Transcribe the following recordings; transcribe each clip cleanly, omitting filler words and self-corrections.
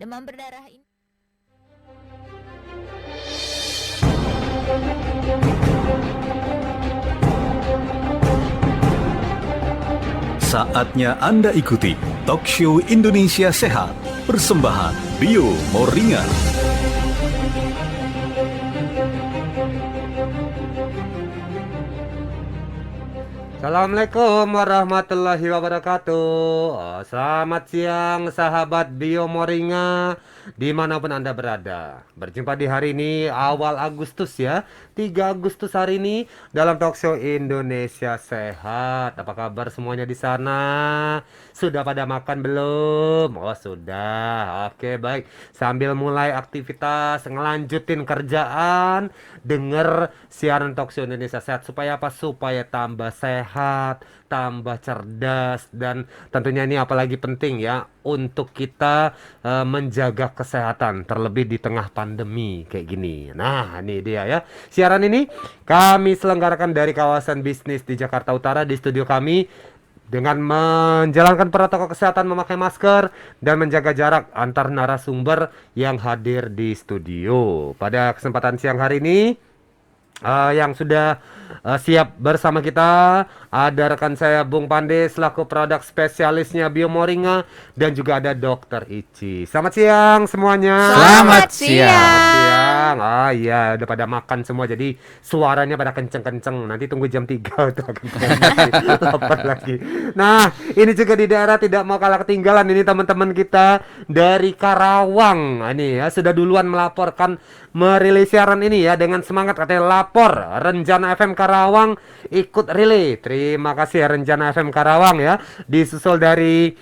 Demam berdarah ini. Saatnya Anda ikuti Talk Show Indonesia Sehat, persembahan Bio Moringa. Assalamualaikum warahmatullahi wabarakatuh. Selamat siang sahabat Bio Moringa dimanapun Anda berada. Berjumpa di hari ini awal Agustus ya, 3 Agustus hari ini dalam Talk Show Indonesia Sehat. Apa kabar semuanya di sana? Sudah pada makan belum? Oh sudah. Oke baik. Sambil mulai aktivitas, ngelanjutin kerjaan, denger siaran Talk Show Indonesia Sehat supaya apa? Supaya tambah sehat, tambah cerdas, dan tentunya ini apalagi penting ya untuk kita menjaga kesehatan terlebih di tengah pandemi kayak gini. Nah, ini dia ya. Siaran ini kami selenggarakan dari kawasan bisnis di Jakarta Utara di studio kami dengan menjalankan protokol kesehatan, memakai masker dan menjaga jarak antar narasumber yang hadir di studio. Pada kesempatan siang hari ini yang sudah siap bersama kita ada rekan saya Bung Pande selaku produk spesialisnya Bio Moringa, dan juga ada Dokter Ici. Selamat siang semuanya. Selamat siang. Selamat siang. Ah iya, udah pada makan semua jadi suaranya pada kenceng-kenceng. Nanti tunggu jam 3 untuk akan lapar lagi. Nah, ini juga di daerah tidak mau kalah ketinggalan ini teman-teman kita dari Karawang. Nah, ini ya sudah duluan melaporkan merilis siaran ini ya dengan semangat katanya lapor Renjana FM Karawang ikut relay. Terima kasih ya Renjana FM Karawang ya. Disusul dari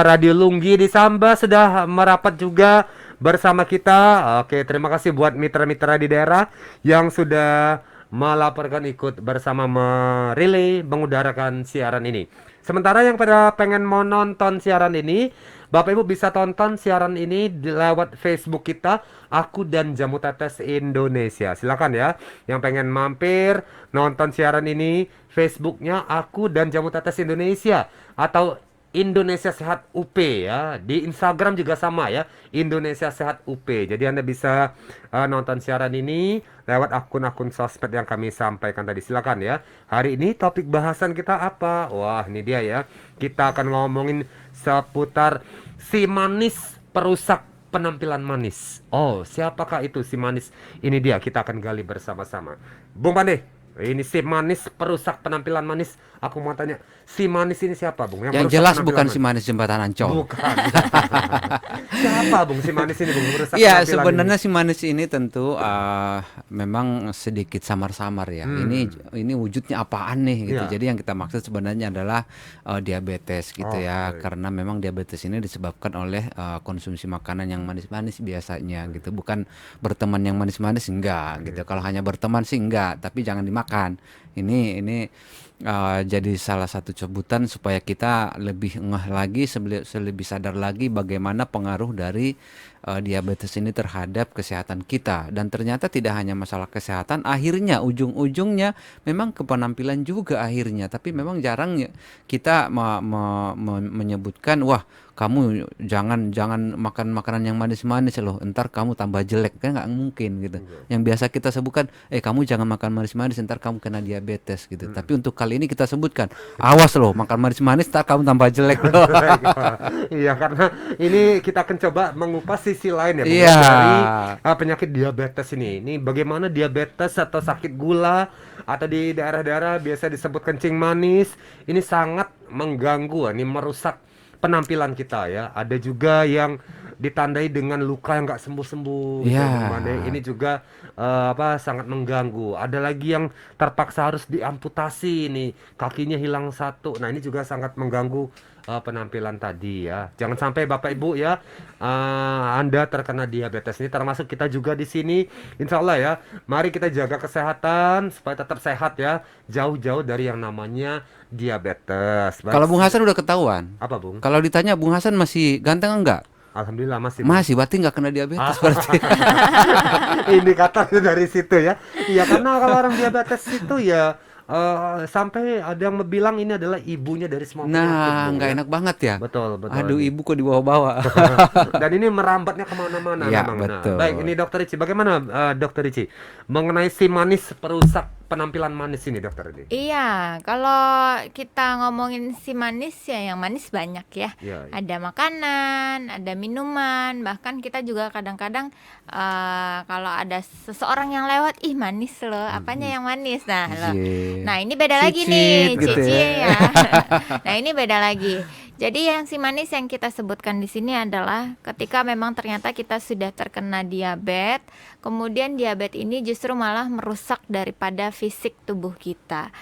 Radio Lunggi di Samba sudah merapat juga bersama kita. Oke, terima kasih buat mitra-mitra di daerah yang sudah melaporkan ikut bersama merelay mengudarakan siaran ini. Sementara yang pada pengen mau nonton siaran ini, Bapak Ibu bisa tonton siaran ini lewat Facebook kita, Aku dan Jamu Tetes Indonesia. Silakan ya, yang pengen mampir nonton siaran ini, Facebooknya Aku dan Jamu Tetes Indonesia atau Indonesia Sehat UP ya. Di Instagram juga sama ya, Indonesia Sehat UP. Jadi Anda bisa nonton siaran ini lewat akun-akun sosmed yang kami sampaikan tadi. Silakan ya. Hari ini topik bahasan kita apa? Wah, ini dia ya. Kita akan ngomongin seputar si manis perusak penampilan manis. Oh, siapakah itu si manis? Ini dia, kita akan gali bersama-sama. Bung Pande, ini si manis perusak penampilan manis. Aku mau tanya, si manis ini siapa, Bung? Yang merusak jelas penampilan bukan manis? si manis jembatan Ancol. Bukan. Siapa, Bung, si manis ini, Bung? Merusak Ya penampilan sebenarnya ini? si manis ini tentu memang sedikit samar-samar ya. Ini wujudnya apaan nih gitu. Iya. Jadi yang kita maksud sebenarnya adalah diabetes gitu ya. Oke. Karena memang diabetes ini disebabkan oleh konsumsi makanan yang manis-manis biasanya gitu. Bukan berteman yang manis-manis enggak gitu. Kalau hanya berteman sih enggak, tapi jangan dimakan. Ini jadi salah satu sebutan supaya kita lebih ngeh lagi, lebih sadar lagi bagaimana pengaruh dari diabetes ini terhadap kesehatan kita. Dan ternyata tidak hanya masalah kesehatan, akhirnya ujung-ujungnya memang ke penampilan juga akhirnya. Tapi memang jarang kita menyebutkan, wah kamu jangan makan makanan yang manis-manis loh, ntar kamu tambah jelek, kan nggak mungkin gitu. Yang biasa kita sebutkan, kamu jangan makan manis-manis, ntar kamu kena diabetes gitu. Tapi untuk kali ini kita sebutkan, awas loh makan manis-manis, ntar kamu tambah jelek loh. Iya, karena ini kita akan coba mengupas sisi lain ya, Bung, Iya. dari penyakit diabetes ini. Ini bagaimana diabetes atau sakit gula atau di daerah-daerah biasa disebut kencing manis ini sangat mengganggu, ini merusak penampilan kita ya. Ada juga yang ditandai dengan luka yang nggak sembuh-sembuh gitu, Iya. Bung Mande. Ini juga sangat mengganggu. Ada lagi yang terpaksa harus diamputasi, ini kakinya hilang satu. Nah, ini juga sangat mengganggu penampilan tadi ya. Jangan sampai Bapak Ibu ya Anda terkena diabetes ini, termasuk kita juga di sini. Insya Allah ya, mari kita jaga kesehatan supaya tetap sehat ya, jauh-jauh dari yang namanya diabetes. Baik. Kalau Bung Hasan udah ketahuan. Apa, Bung? Kalau ditanya Bung Hasan masih ganteng enggak? Alhamdulillah masih, Bung. Masih, berarti nggak kena diabetes berarti. Indikatornya dari situ ya. Iya, karena kalau orang diabetes itu ya sampai ada yang bilang ini adalah ibunya dari semua penyakit, Nah, Bung, nggak ya. enak banget ya. Betul, betul. Aduh, ibu kok dibawa-bawa. Dan ini merambatnya kemana-mana Iya, memang. Nah, betul. baik, ini Dokter Ricci, bagaimana Dokter Ricci mengenai si manis perusak penampilan manis ini, Dokter ini? Iya, kalau kita ngomongin si manis ya, yang manis banyak ya. Iya, iya. Ada makanan, ada minuman, bahkan kita juga kadang-kadang kalau ada seseorang yang lewat, ih manis loh, apanya yang manis? Nah, loh. Cie. Nah, ini beda lagi nih, Cicit gitu Cici ya. ya. Nah, ini beda lagi. Jadi yang si manis yang kita sebutkan di sini adalah ketika memang ternyata kita sudah terkena diabetes, kemudian diabetes ini justru malah merusak daripada fisik tubuh kita.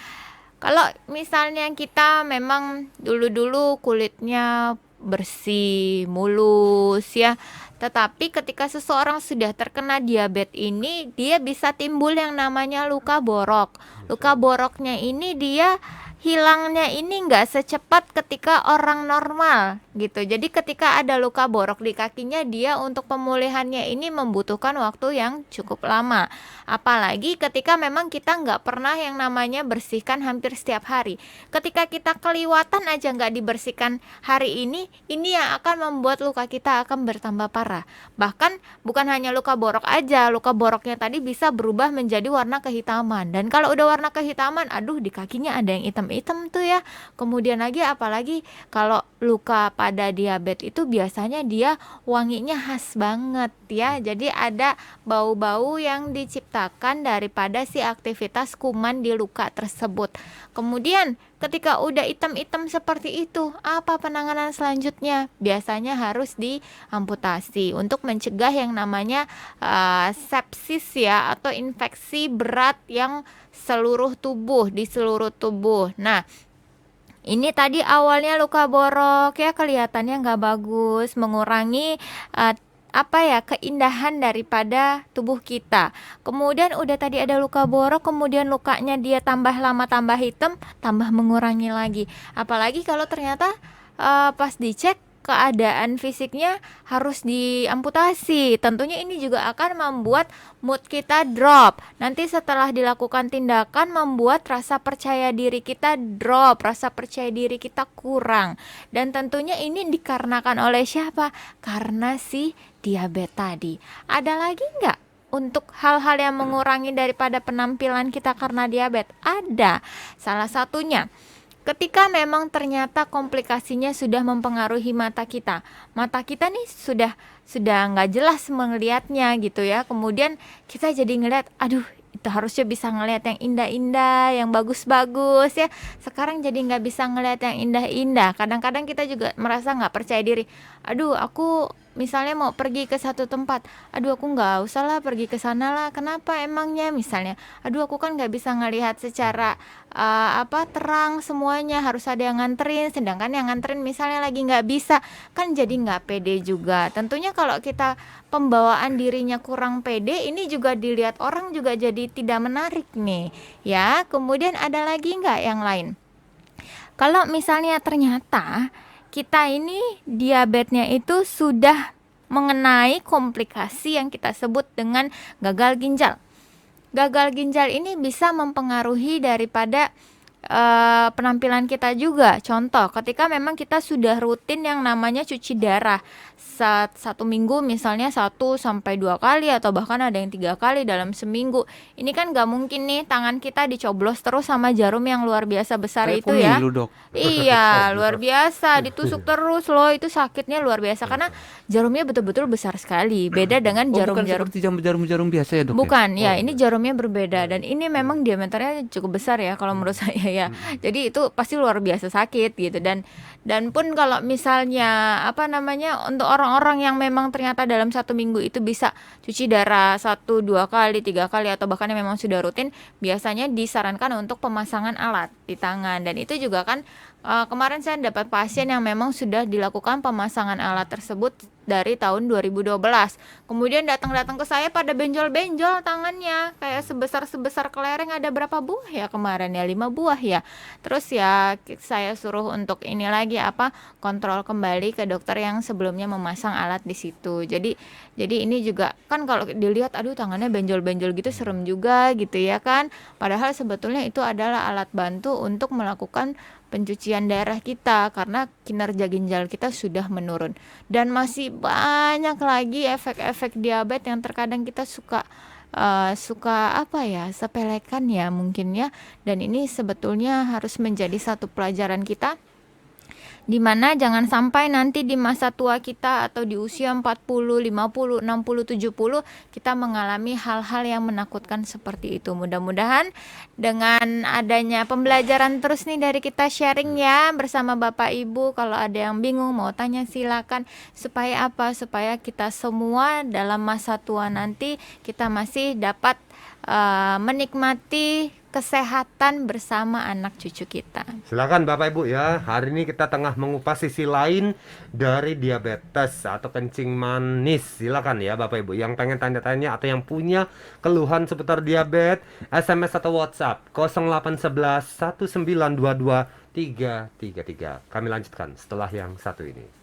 Kalau misalnya kita memang dulu-dulu kulitnya bersih, mulus ya, tetapi ketika seseorang sudah terkena diabetes ini, dia bisa timbul yang namanya luka borok. Luka boroknya ini dia hilangnya ini nggak secepat ketika orang normal gitu. Jadi ketika ada luka borok di kakinya, dia untuk pemulihannya ini membutuhkan waktu yang cukup lama. Apalagi ketika memang kita nggak pernah yang namanya bersihkan hampir setiap hari. Ketika kita keliwatan aja nggak dibersihkan hari ini yang akan membuat luka kita akan bertambah parah. Bahkan bukan hanya luka borok aja, luka boroknya tadi bisa berubah menjadi warna kehitaman. Dan kalau udah warna kehitaman, aduh di kakinya ada yang hitam-hitam tuh ya. Kemudian lagi apalagi kalau luka pada diabetes itu biasanya dia wanginya khas banget ya. Jadi ada bau-bau yang diciptakan daripada si aktivitas kuman di luka tersebut. Kemudian ketika udah hitam-hitam seperti itu, apa penanganan selanjutnya? Biasanya harus diamputasi untuk mencegah yang namanya sepsis ya, atau infeksi berat yang di seluruh tubuh. Nah, ini tadi awalnya luka borok ya, kelihatannya nggak bagus, mengurangi keindahan daripada tubuh kita. Kemudian udah tadi ada luka borok, kemudian lukanya dia tambah lama tambah hitam, tambah mengurangi lagi. Apalagi kalau ternyata pas dicek keadaan fisiknya harus diamputasi. Tentunya ini juga akan membuat mood kita drop. Nanti setelah dilakukan tindakan membuat rasa percaya diri kita drop, rasa percaya diri kita kurang. Dan tentunya ini dikarenakan oleh siapa? Karena si diabetes tadi. Ada lagi nggak untuk hal-hal yang mengurangi daripada penampilan kita karena diabetes? Ada. Salah satunya ketika memang ternyata komplikasinya sudah mempengaruhi mata kita nih sudah nggak jelas melihatnya gitu ya. Kemudian kita jadi ngelihat, aduh itu harusnya bisa ngelihat yang indah-indah, yang bagus-bagus ya. Sekarang jadi nggak bisa ngelihat yang indah-indah. Kadang-kadang kita juga merasa nggak percaya diri. Aduh, aku misalnya mau pergi ke satu tempat, aduh aku nggak usah lah pergi ke sana lah. Kenapa emangnya? Misalnya, aduh aku kan nggak bisa ngelihat secara terang semuanya, harus ada yang nganterin, sedangkan yang nganterin misalnya lagi nggak bisa, kan jadi nggak pede juga. Tentunya kalau kita pembawaan dirinya kurang pede, ini juga dilihat orang juga jadi tidak menarik nih ya. Kemudian ada lagi nggak yang lain? Kalau misalnya ternyata kita ini diabetesnya itu sudah mengenai komplikasi yang kita sebut dengan gagal ginjal. Gagal ginjal ini bisa mempengaruhi daripada penampilan kita juga. Contoh, ketika memang kita sudah rutin yang namanya cuci darah satu minggu misalnya 1-2 kali atau bahkan ada yang 3 kali dalam seminggu. Ini kan gak mungkin nih tangan kita dicoblos terus sama jarum yang luar biasa besar Kayak itu ya. pemilu, Dok. Iya, luar biasa, ditusuk terus loh, itu sakitnya luar biasa karena jarumnya betul-betul besar sekali. Beda dengan Bukan jarum-jarum. seperti jarum-jarum biasa ya, Dok? Bukan, ya ini jarumnya berbeda dan ini memang diameternya cukup besar ya kalau menurut saya ya. Jadi itu pasti luar biasa sakit gitu. Dan pun kalau misalnya untuk orang-orang yang memang ternyata dalam 1 minggu itu bisa cuci darah 1-2 kali, 3 kali atau bahkan yang memang sudah rutin, biasanya disarankan untuk pemasangan alat di mengobati tangan. Dan itu juga kan kemarin saya dapat pasien yang memang sudah dilakukan pemasangan alat tersebut dari tahun 2012. Kemudian datang-datang ke saya pada benjol-benjol tangannya, kayak sebesar kelereng. Ada berapa buah ya kemarin ya? 5 buah ya. Terus ya saya suruh untuk ini lagi kontrol kembali ke dokter yang sebelumnya memasang alat di situ. Jadi ini juga kan kalau dilihat aduh tangannya benjol-benjol gitu serem juga gitu ya kan. Padahal sebetulnya itu adalah alat bantu untuk melakukan pencucian darah kita karena kinerja ginjal kita sudah menurun. Dan masih banyak lagi efek-efek diabetes yang terkadang kita suka sepelekan ya mungkin ya. Dan ini sebetulnya harus menjadi satu pelajaran kita, dimana jangan sampai nanti di masa tua kita atau di usia 40, 50, 60, 70 kita mengalami hal-hal yang menakutkan seperti itu. Mudah-mudahan dengan adanya pembelajaran terus nih dari kita sharing ya bersama Bapak Ibu, kalau ada yang bingung mau tanya silakan, supaya kita semua dalam masa tua nanti kita masih dapat menikmati kesehatan bersama anak cucu kita. Silakan Bapak Ibu ya. Hari ini kita tengah mengupas sisi lain dari diabetes atau kencing manis. Silakan ya Bapak Ibu yang pengen tanya-tanya atau yang punya keluhan seputar diabetes, SMS atau WhatsApp 0811 1922 333. Kami lanjutkan setelah yang satu ini.